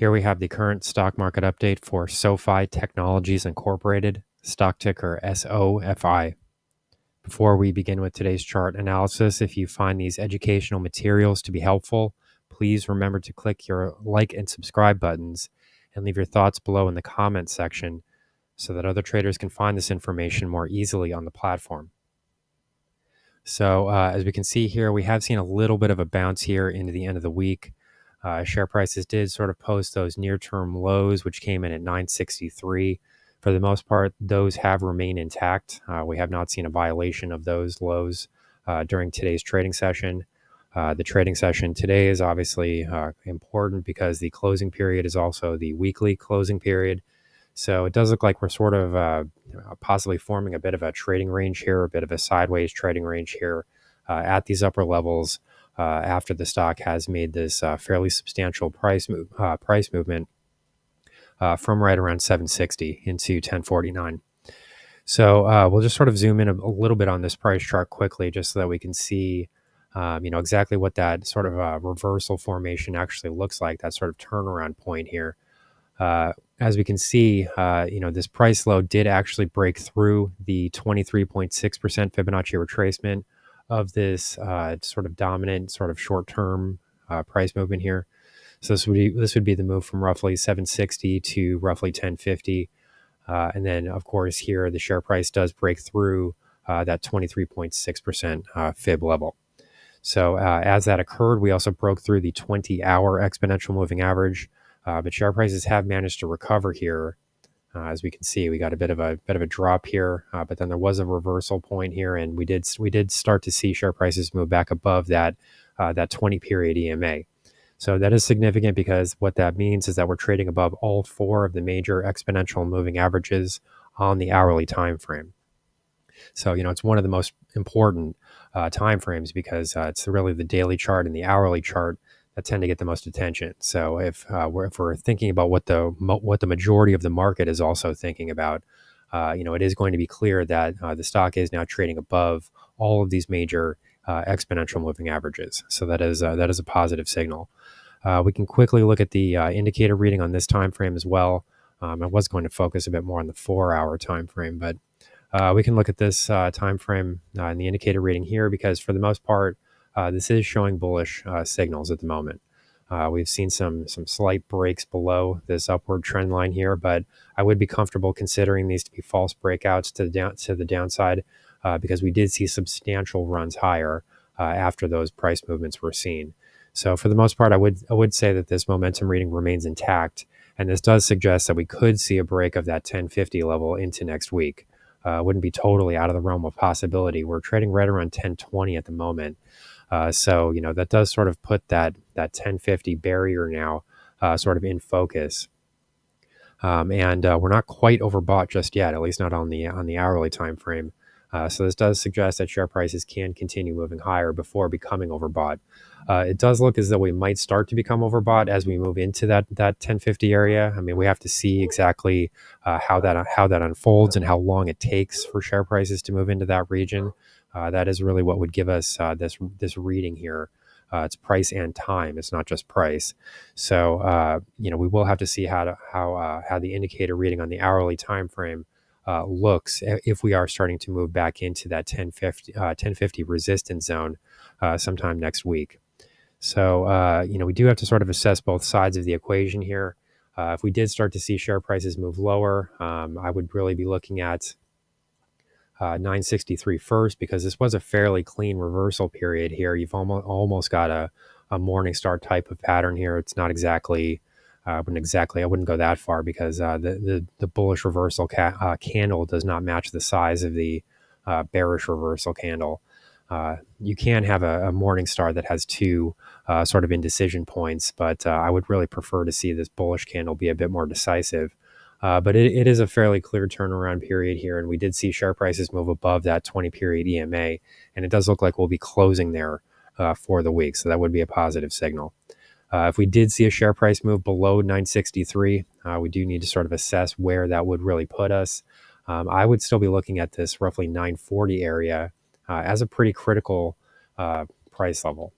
Here we have the current stock market update for SOFI Technologies Incorporated, stock ticker SOFI. Before we begin with today's chart analysis, if you find these educational materials to be helpful, please remember to click your like and subscribe buttons and leave your thoughts below in the comments section so that other traders can find this information more easily on the platform. So as we can see here, we have seen a little bit of a bounce here into the end of the week. Share prices did sort of post those near-term lows, which came in at 963. For the most part, those have remained intact. We have not seen a violation of those lows during today's trading session. The trading session today is obviously important because the closing period is also the weekly closing period. So it does look like we're sort of possibly forming a bit of a trading range here, a bit of a sideways trading range here at these upper levels after the stock has made this fairly substantial price movement from right around 760 into 1049. So we'll just sort of zoom in a little bit on this price chart quickly, just so that we can see, exactly what that sort of reversal formation actually looks like. That sort of turnaround point here. As we can see, this price low did actually break through the 23.6% Fibonacci retracement of this sort of dominant, sort of short-term price movement here. So this would be the move from roughly 760 to roughly 1050, and then of course here the share price does break through that 23.6% fib level. So as that occurred, we also broke through the 20-hour exponential moving average. But share prices have managed to recover here. As we can see, we got a bit of a drop here, but then there was a reversal point here, and we did start to see share prices move back above that 20-period EMA. So that is significant because what that means is that we're trading above all four of the major exponential moving averages on the hourly time frame. So it's one of the most important time frames because it's really the daily chart and the hourly chart that tend to get the most attention. So if we're thinking about what the majority of the market is also thinking about, it is going to be clear that the stock is now trading above all of these major exponential moving averages. So that is a positive signal. We can quickly look at the indicator reading on this time frame as well. I was going to focus a bit more on the 4-hour time frame, but we can look at this time frame in the indicator reading here because for the most part, this is showing bullish signals at the moment. We've seen some slight breaks below this upward trend line here, but I would be comfortable considering these to be false breakouts to the downside because we did see substantial runs higher after those price movements were seen. So for the most part, I would say that this momentum reading remains intact, and this does suggest that we could see a break of that 1050 level into next week. Wouldn't be totally out of the realm of possibility. We're trading right around 1020 at the moment. So that does sort of put that 1050 barrier now sort of in focus. And we're not quite overbought just yet, at least not on the hourly time frame. So this does suggest that share prices can continue moving higher before becoming overbought. It does look as though we might start to become overbought as we move into that 1050 area. I mean, we have to see exactly how that unfolds and how long it takes for share prices to move into that region. That is really what would give us this reading here. It's price and time. It's not just price. So we will have to see how the indicator reading on the hourly time frame looks if we are starting to move back into that 1050 resistance zone sometime next week. So we do have to sort of assess both sides of the equation here. If we did start to see share prices move lower, I would really be looking at 963 first, because this was a fairly clean reversal period here. You've almost got a morning star type of pattern here. It's not exactly, I wouldn't go that far because the bullish reversal candle does not match the size of the bearish reversal candle. You can have a morning star that has two sort of indecision points, but I would really prefer to see this bullish candle be a bit more decisive. But it is a fairly clear turnaround period here, and we did see share prices move above that 20-period EMA, and it does look like we'll be closing there for the week, so that would be a positive signal. If we did see a share price move below 963, we do need to sort of assess where that would really put us. I would still be looking at this roughly 940 area as a pretty critical price level.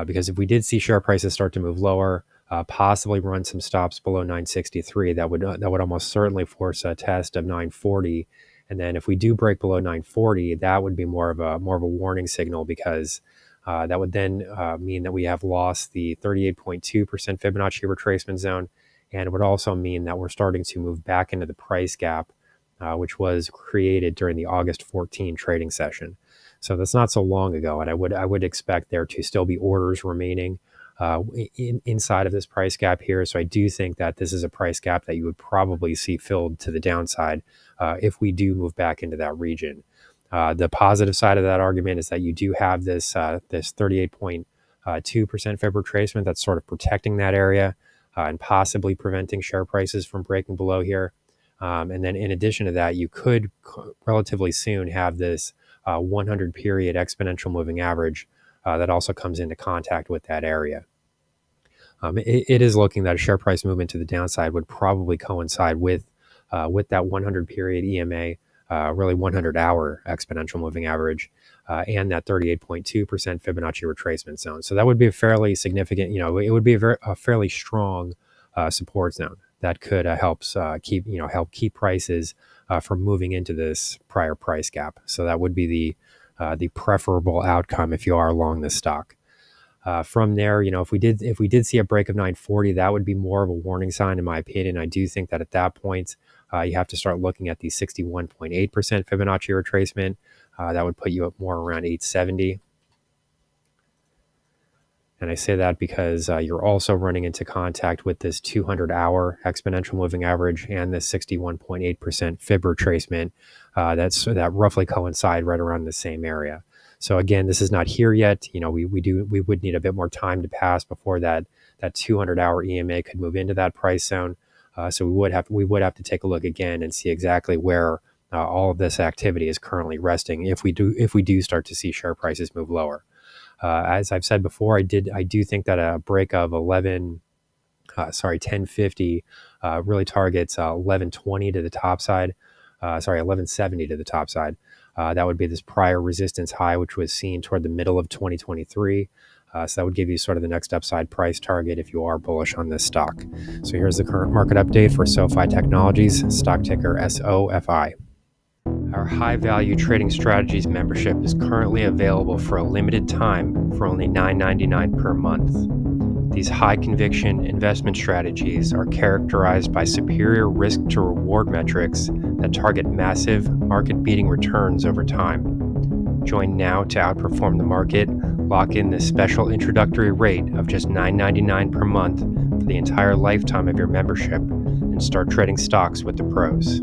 Because if we did see share prices start to move lower, possibly run some stops below 963, that would almost certainly force a test of 940. And then if we do break below 940, that would be more of a warning signal, because that would then mean that we have lost the 38.2% Fibonacci retracement zone, and it would also mean that we're starting to move back into the price gap, which was created during the August 14 trading session. So that's not so long ago, and I would expect there to still be orders remaining inside of this price gap here. So I do think that this is a price gap that you would probably see filled to the downside if we do move back into that region. The positive side of that argument is that you do have this 38.2% Fib retracement that's sort of protecting that area and possibly preventing share prices from breaking below here. And then in addition to that, you could relatively soon have this 100 period exponential moving average that also comes into contact with that area. It is looking that a share price movement to the downside would probably coincide with that 100 period EMA, really 100-hour exponential moving average, and that 38.2% Fibonacci retracement zone. So that would be a fairly significant, it would be a fairly strong support zone that could help keep prices from moving into this prior price gap. So that would be the preferable outcome if you are along this stock. From there, if we did see a break of 940, that would be more of a warning sign, in my opinion. I do think that at that point, you have to start looking at the 61.8% Fibonacci retracement. That would put you up more around 870. And I say that because you're also running into contact with this 200-hour exponential moving average and this 61.8% Fib retracement that roughly coincide right around the same area. So again, this is not here yet. We would need a bit more time to pass before that 200-hour EMA could move into that price zone. So we would have to take a look again and see exactly where all of this activity is currently resting if we do start to see share prices move lower. As I've said before, I do think that a break of 1050 really targets 1120 to the top side. 1170 to the top side. That would be this prior resistance high, which was seen toward the middle of 2023. So that would give you sort of the next upside price target if you are bullish on this stock. So here's the current market update for SOFI Technologies, stock ticker SOFI. Our high value trading strategies membership is currently available for a limited time for only $9.99 per month. These high conviction investment strategies are characterized by superior risk to reward metrics that target massive market beating returns over time. Join now to outperform the market, lock in this special introductory rate of just $9.99 per month for the entire lifetime of your membership, and start trading stocks with the pros.